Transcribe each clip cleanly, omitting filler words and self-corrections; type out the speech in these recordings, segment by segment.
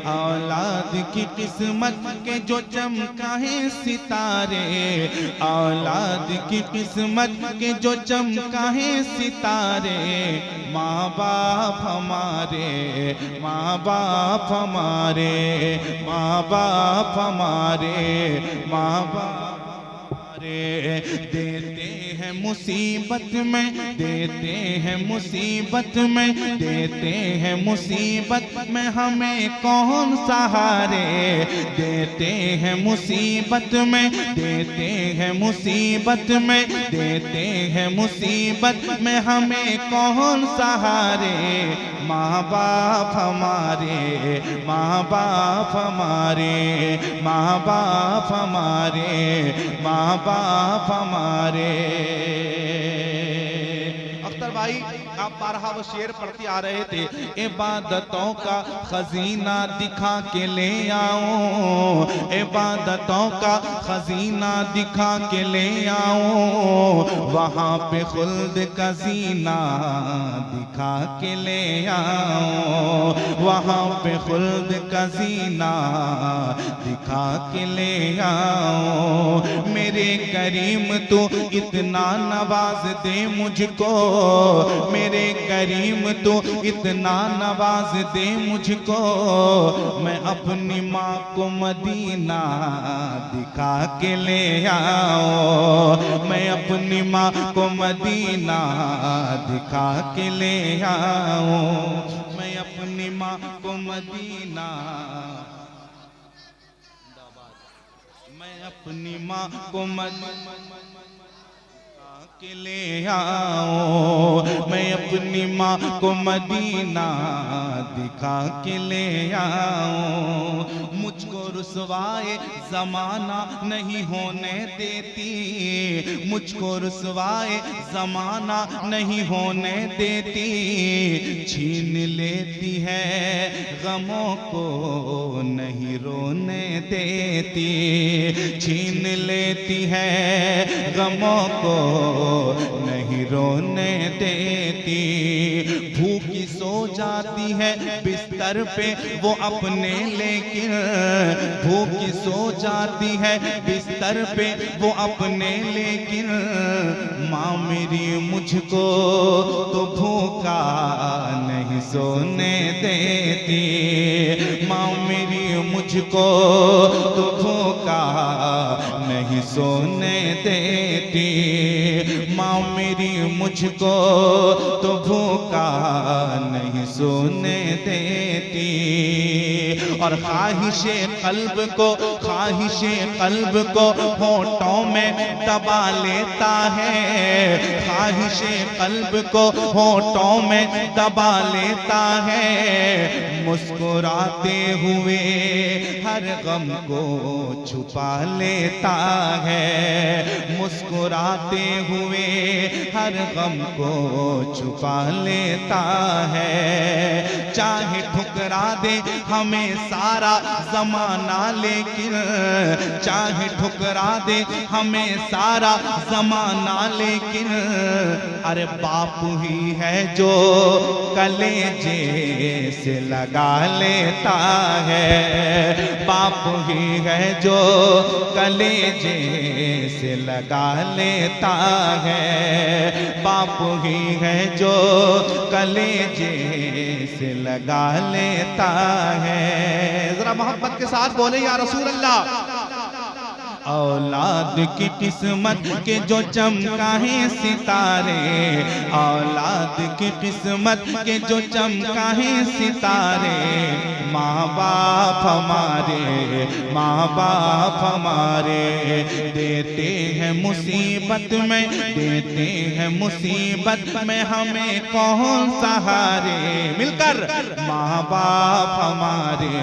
औलाद की किस्मत के जो चमका है सितारे, औलाद की किस्मत के जो चमका है सितारे। माँ बाप हमारे, माँ बाप हमारे, माँ बाप हमारे, माँ बाप देते हैं मुसीबत में, देते हैं मुसीबत में, देते हैं मुसीबत में हमें कौन सहारे। देते हैं मुसीबत में, देते हैं मुसीबत में, देते हैं मुसीबत में हमें कौन सहारे। माँ बाप हमारे, माँ बाप हमारे, माँ बाप हमारे, माँ बाप हमारे। अख्तर भाई आप बारहा वो शेर पढ़ते आ रहे थे, इबादतों का खजीना दिखा के ले आओ, इबादतों का खजीना दिखा के ले आओ, वहाँ पे खुल्द का जीना दिखा के ले आओ, वहाँ पे खुल्द का जीना दिखा के ले आओ। मेरे करीम तू इतना नवाज दे मुझको, मेरे करीम तू इतना नवाज दे मुझको, मैं अपनी माँ को मदीना दिखा के ले आओ, मैं अपनी माँ को मदीना दिखा के ले आओ, मैं अपनी माँ को मदीना, मैं अपनी माँ को मदीना के ले आओ, मैं अपनी माँ को मदीना दिखा के ले आओ। मुझको रुसवाए ज़माना नहीं होने देती, मुझको रुसवाए ज़माना नहीं होने देती, छीन लेती है गमों को नहीं रोने देती, छीन लेती है गमों को नहीं रोने देती। भूखी सो जाती है बिस्तर पे वो अपने, लेकिन भूखी सो जाती है बिस्तर पे वो अपने, लेकिन माँ मेरी मुझको तो भूखा नहीं सोने देती, माँ मेरी मुझको तो भूखा नहीं सोने देती, माँ मेरी मुझको तो भूखा नहीं सोने देती। और ख्वाहिशे कल्ब को, ख्वाहिशे कल्ब को होठों में दबा लेता है, ख्वाहिशे कल्ब को होठों में दबा लेता है, मुस्कुराते हुए हर गम को छुपा लेता है, मुस्कुराते हुए हर गम को छुपा लेता है। चाहे ठुकरा दे हमें सारा जमाना, लेकिन चाहे ठुकरा दे हमें सारा जमाना, लेकिन अरे बाप ही है जो कलेजे से लगा लेता है, बाप ही है जो कलेजे से लगा लेता है, बाप ही है जो कलेजे से लगा लेता है। जरा मोहब्बत के साथ बोले या रसूल अल्लाह। औलाद की किस्मत के जो चमका है सितारे, औलाद की किस्मत के जो चमका है सितारे, माँ बाप हमारे, माँ बाप हमारे देते हैं मुसीबत में, देते हैं मुसीबत में हमें कौन सहारे। मिलकर माँ बाप हमारे,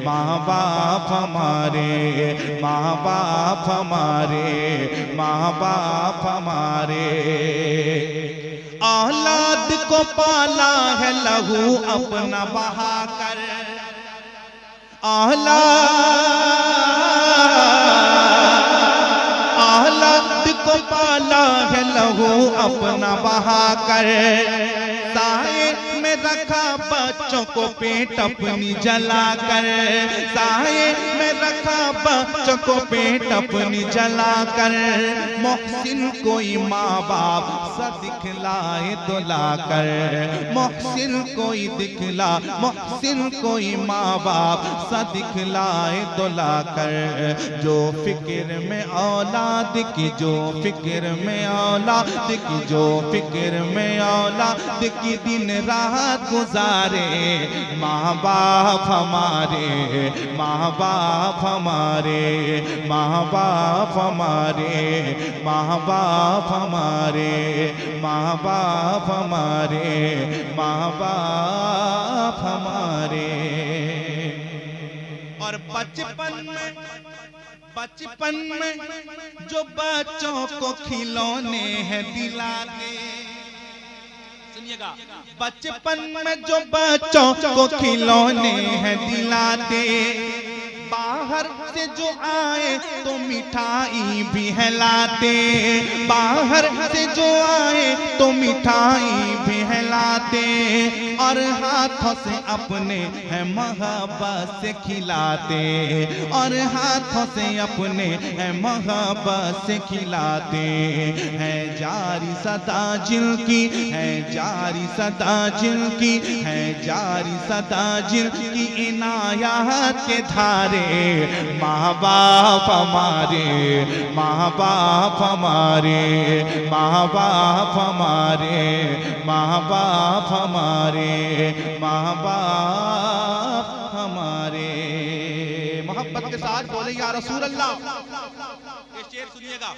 माँ बाप हमारे, माँ बाप हमारे, माँ बाप हमारे। औलाद को पाला है लहू अपना बहाकर, औलाद को पाला है लहू अपना बहाकर, साए में रखा बच्चों को पेट अपनी जला कर, साए में रखा बच्चों को पेट अपनी जला कर। मोहसिन कोई माँ बाप सा दिखलाए दुला कर, मोहसिन कोई दिखला, मोहसिन कोई माँ बाप सा दिखलाए दुला कर। जो फिक्र में औलाद की, जो फिक्र में औलाद की, जो फिक्र में औलाद की दिन रात गुजारे। माँ बाप हमारे, माँ बाप हमारे, माँ बाप हमारे, माँ बाप हमारे, माँ बाप हमारे, माँ बाप हमारे। और बचपन में जो बच्चों को खिलौने हैं दिलाते, सुनिएगा, बचपन में जो बच्चों को खिलौने हैं दिलाते, बाहर से जो आए तो मिठाई भी हिलाते, बाहर से जो आए तो मिठाई भी हिलाते, और हाथों से अपने है मोहब्बत से खिलाते, और हाथों से अपने है मोहब्बत से खिलाते। है जारी सदा जिनकी, है जारी सदा जिनकी, है जारी सदा जिनकी इनायत के धारे। माँ बाप हमारे, माँ बाप हमारे, माँ बाप हमारे, माँ बाप हमारे, माँ बाप हमारे। मोहब्बत के साथ बोले या रसूल अल्लाह। ये शेर सुनिएगा,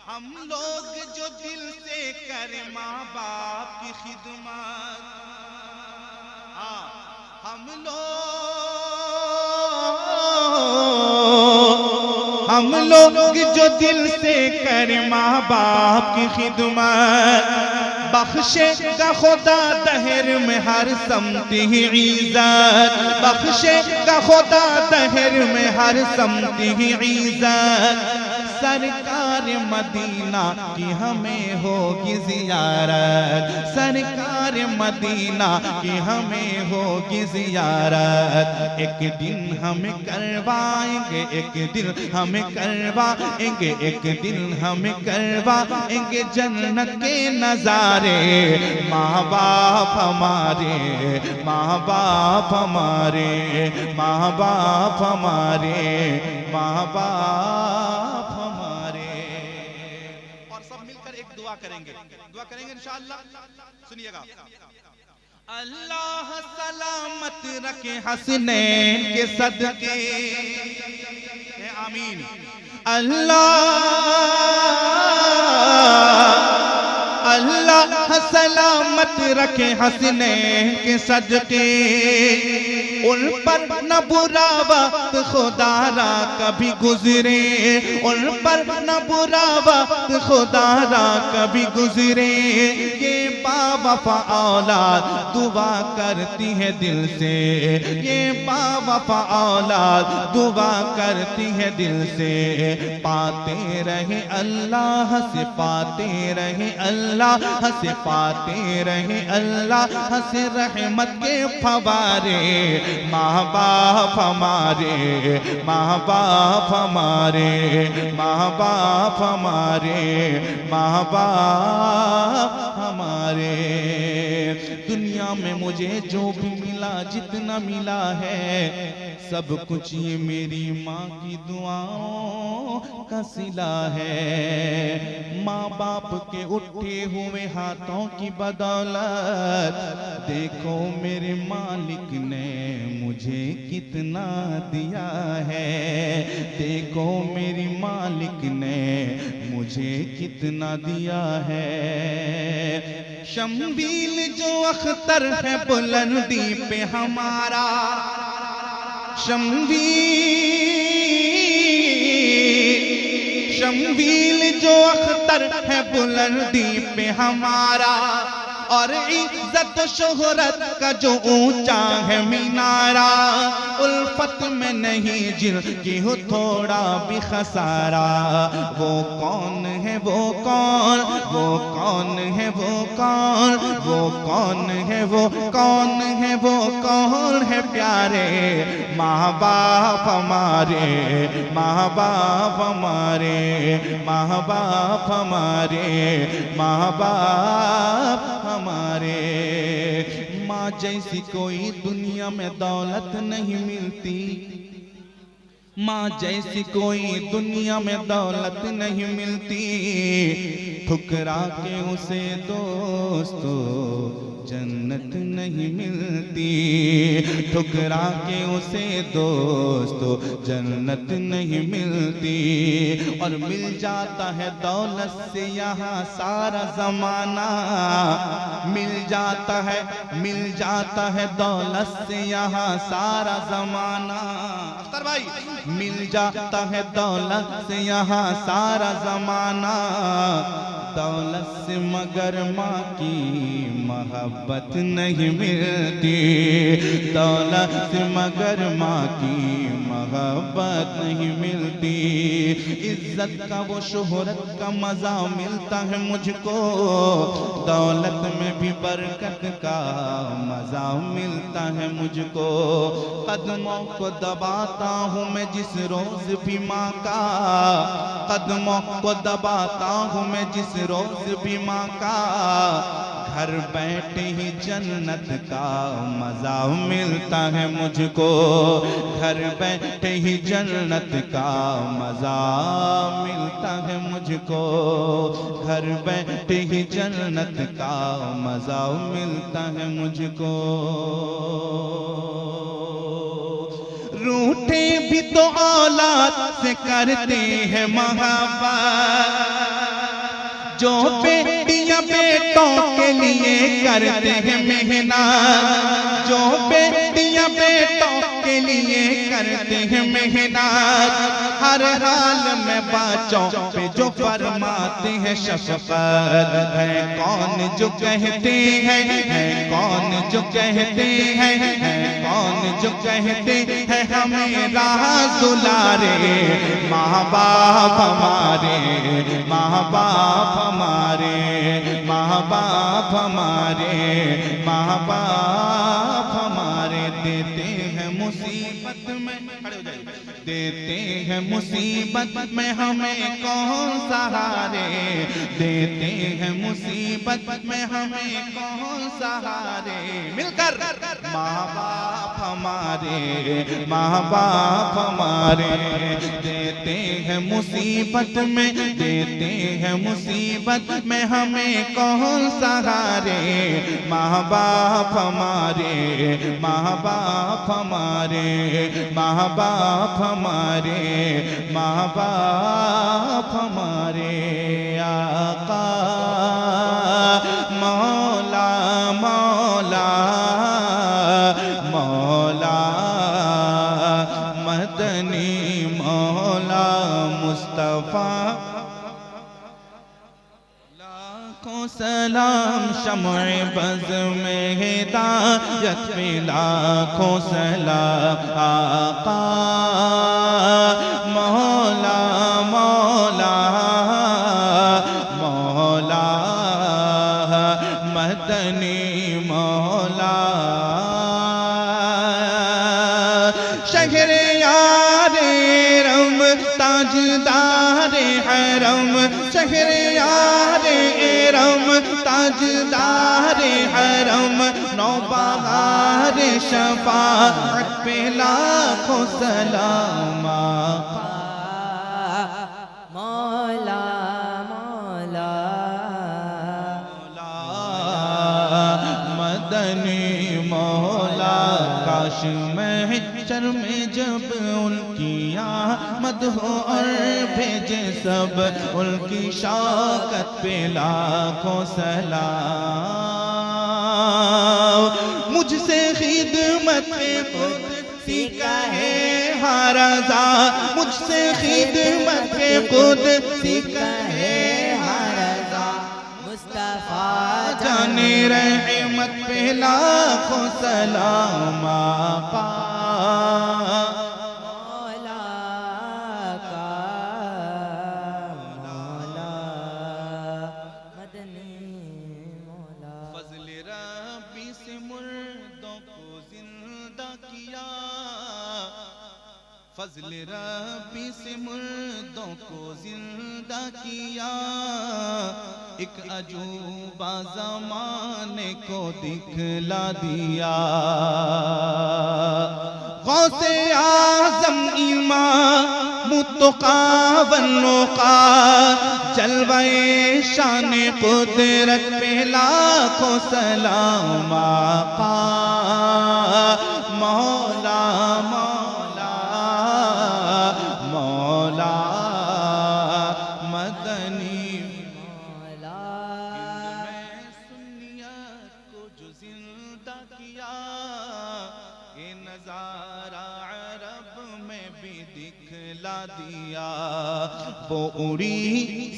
हम लोग जो दिल से करें माँ बाप की खिदमत, हाँ हम लोग जो दिल से करें माँ बाप की खिदमत, बख्शेगा खुदा दहर में हर समती इज्जत, बख्शेगा खुदा दहर में हर समती इज्जत। सरकार मदीना की हमें होगी जियारत, सरकार मदीना की हमें होगी जियारत। एक दिन हमें करवाएंगे, एक दिन हमें करवाएंगे, एक दिन हमें करवाएंगे जन्नत के नजारे। माँ बाप हमारे, माँ बाप हमारे, माँ बाप हमारे, माँ बाप हमारे। और सब मिलकर एक दुआ करेंगे, दुआ करेंगे इंशाअल्लाह। सुनिएगा, अल्लाह सलामत रखे हसनैन के सदके, आमीन। अल्लाह सलामत रखे हसनैन के सदके, उन पर न बुरा वक्त खुदारा कभी गुजरे, उन पर न बुरा वक्त खुदारा कभी गुजरे। ये बावफा औलाद दुआ करती है दिल से, ये बावफा औलाद दुआ करती है दिल से। पाते रहे अल्लाह से, पाते रहे अल्लाह से, पाते रहे अल्लाह से रहमत के फवारे। माँ बाप हमारे, माँ बाप हमारे, माँ बाप हमारे, माँ बाप हमारे। दुनिया में मुझे जो भी मिला, जितना मिला है, सब कुछ ये मेरी माँ की दुआओं का सिला है। माँ बाप के उठे हुए हाथों की बदौलत देखो मेरे मालिक ने मुझे कितना दिया है, देखो मेरी मालिक ने मुझे कितना दिया है। शम्बील जो अख्तर है बुलंदी पे हमारा, शम्बील जो अख्तर है बुलंदी पे हमारा, और इज्जत शोहरत का जो ऊंचा है मीनारा। उल्फत मोहब्बत में नहीं जिनकी हो थोड़ा भी खसारा। वो कौन है वो कौन, वो कौन है वो कौन, वो कौन है वो कौन है वो कौन है प्यारे माँ बाप हमारे, माँ बाप हमारे, माँ बाप हमारे, माँ बाप हमारे। माँ जैसी कोई दुनिया में दौलत नहीं मिलती, माँ जैसी कोई दुनिया में दौलत नहीं मिलती। ठुकरा के उसे दोस्तों जन्नत नहीं मिलती, ठुकरा के उसे दोस्तों जन्नत नहीं मिलती। और मिल जाता है दौलत से यहाँ सारा जमाना, मिल जाता है, मिल जाता है दौलत से यहाँ सारा जमाना। अख्तर भाई, मिल जाता है दौलत से यहाँ सारा जमाना। दौलत से मगर माँ की मोहब्बत नहीं मिलती, दौलत से मगर माँ की मोहब्बत नहीं मिलती। इज्जत का वो शोहरत का मजा मिलता है मुझको, दौलत में भी बरकत का मजा मिलता है मुझको। कदमों को दबाता हूँ मैं जिस रोज भी माँ का, कदमों को दबाता हूँ मैं जिस रोज भी माँ का। घर बैठे ही जन्नत का मजा मिलता है मुझको, घर बैठे ही जन्नत का मजा मिलता है मुझको, घर बैठे ही जन्नत का मजा मिलता है मुझको। रूठे भी तो औलाद से करते हैं मोहब्बत, जो बेटियां बेटों के लिए करते हैं मेहनत, जो बेटियां बेटों के लिए करते हैं मेहनत। हर हाल में बच्चों पे जो फरमाते हैं शफकत। है कौन जो कहते हैं, है कौन जो कहते हैं, है कौन जो कहते हैं हमें राह दुलारे। माँ बाप हमारे, माँ बाप हमारे, माँ बाप हमारे, माँ बाप हमारे। देते हैं मुसीबत में, खड़े हो जाइए, देते हैं मुसीबत में हमें कौन सहारे, देते हैं मुसीबत में हमें कौन सहारे। मिलकर माँ बाप हमारे, माँ बाप हमारे। देते हैं मुसीबत में, देते हैं मुसीबत में हमें कौन सहारे। माँ बाप हमारे, माँ बाप हमारे, माँ बाप हमारे, माँ बाप हमारे। आका मौला मौला मौला मदनी मौला मुस्तफा। लाखों सलाम शम्ए बज़ में हिदायत पे, लाखों सलाम आका मौला मौला मौला मदनी मौला। शहरे यारे रम ताजदारे हरम, शहरे यारे रम ताजदारे हरम। नौबहारे शफाअत पे लाखों सलाम आका मौला मौला मदनी मौला। काश महशर में जब उनकी आमद हो और भेजे सब उनकी शौकत पे लाखों सलाम। मुझसे खिदमत खुद सीखा है हर रज़ा, मुझसे खिदमत खुद सीखा है हर रज़ा। मुस्तफा जाने रहमत पे लाखों सलाम आका। फजल रब्बी से मुर्दों को जिंदा किया, एक अजूबा ज़माने को दिखला दिया। गौसे आज़म इमाम मुत्तक़ा वन्नुक़ा, जलवाए शान कुदरत पे लाखों सलाम आका। मौला मौला मौला मदनी मौला मैं सुन्नियत को जो जिंदा किया, ये नजारा अरब में भी दिखला दिया। वो उड़ी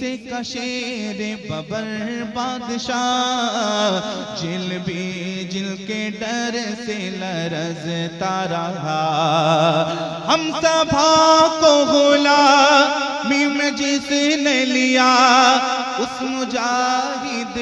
से कशेर बबर बादशाह, जिल भी जिल के डर से लरज़ता रहा। हम सभा को गुलामी में जिसने लिया, उस मुजाहिद